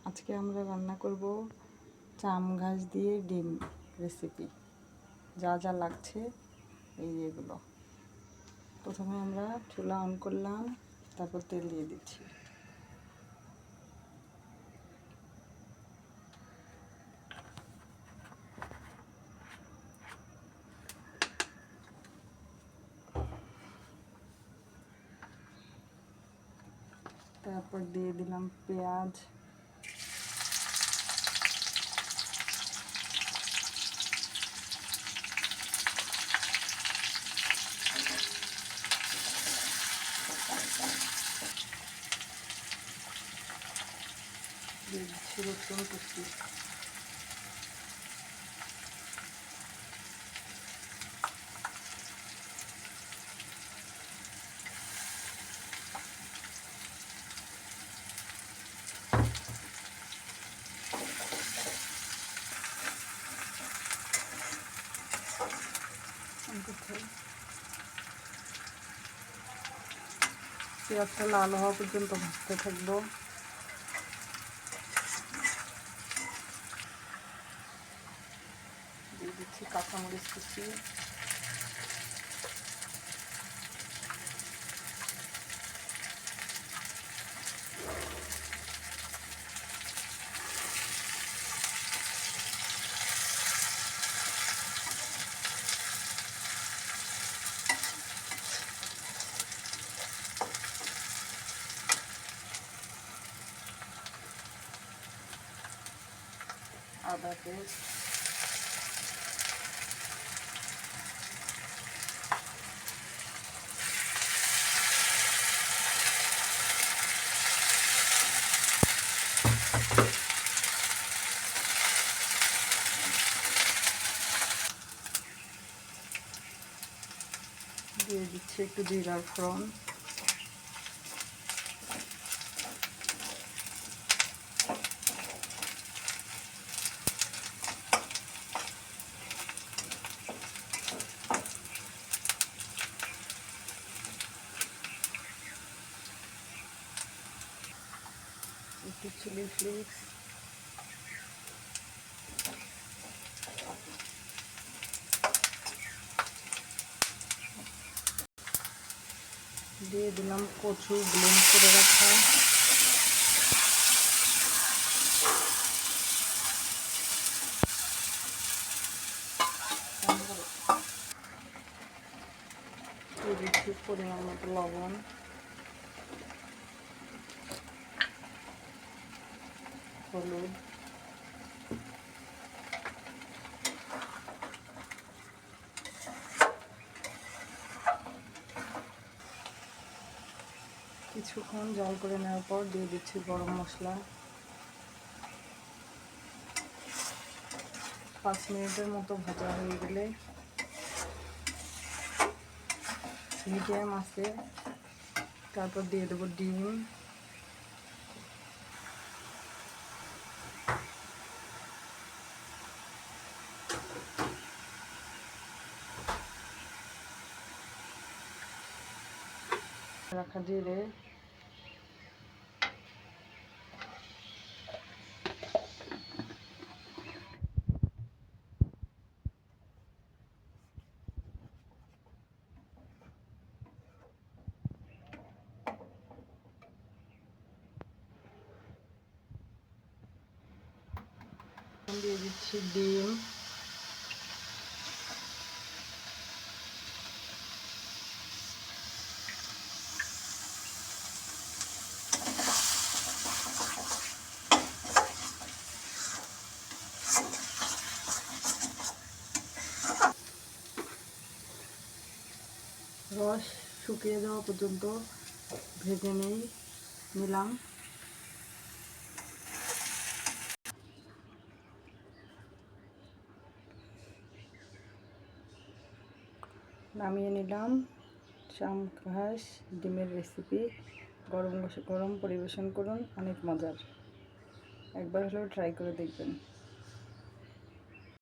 আজকে আমরা রান্না করব চাম ঘাস দিয়ে ডিম রেসিপি। যা যা লাগছে এই এগুলো। প্রথমে আমরা চুলা অন করলাম, তারপর তেল দিয়ে দিচ্ছি। তারপর দিয়ে দিলাম পেঁয়াজ, দিয়ে দিচ্ছি রসুন কুচি, পেঁয়াজটা লাল হওয়া পর্যন্ত ভাজতে থাকবো। দিয়ে দিচ্ছি কাঁচামরিচ কুচি, আদা পেস্ট, দিয়ে দিচ্ছি একটু জিরার ফোড়ন, একটু চিলি ফ্লেক্স, দিয়ে দিলাম কচু ব্লেন্ড করে রাখা, দিয়ে দিচ্ছি পরিমাণ মতো লবণ, হলুদ, কিছুক্ষণ জাল করে নেওয়ার পর দিয়ে দিচ্ছি গরম মশলা। 5 মিনিটের মতো ভাজা হয়ে গেলে মিডিয়াম আছে, তারপর দিয়ে দেবো ডিম, রাখা জিরে, দিয়ে দিচ্ছি ডিম, রস শুকিয়ে যাওয়া পর্যন্ত ভেজে নিলাম। নামিয়ে নিলাম চাম ঘাস ডিমের রেসিপি। গরম গরম পরিবেশন করুন, অনেক মজার। একবার হলেও ট্রাই করে দেখবেন।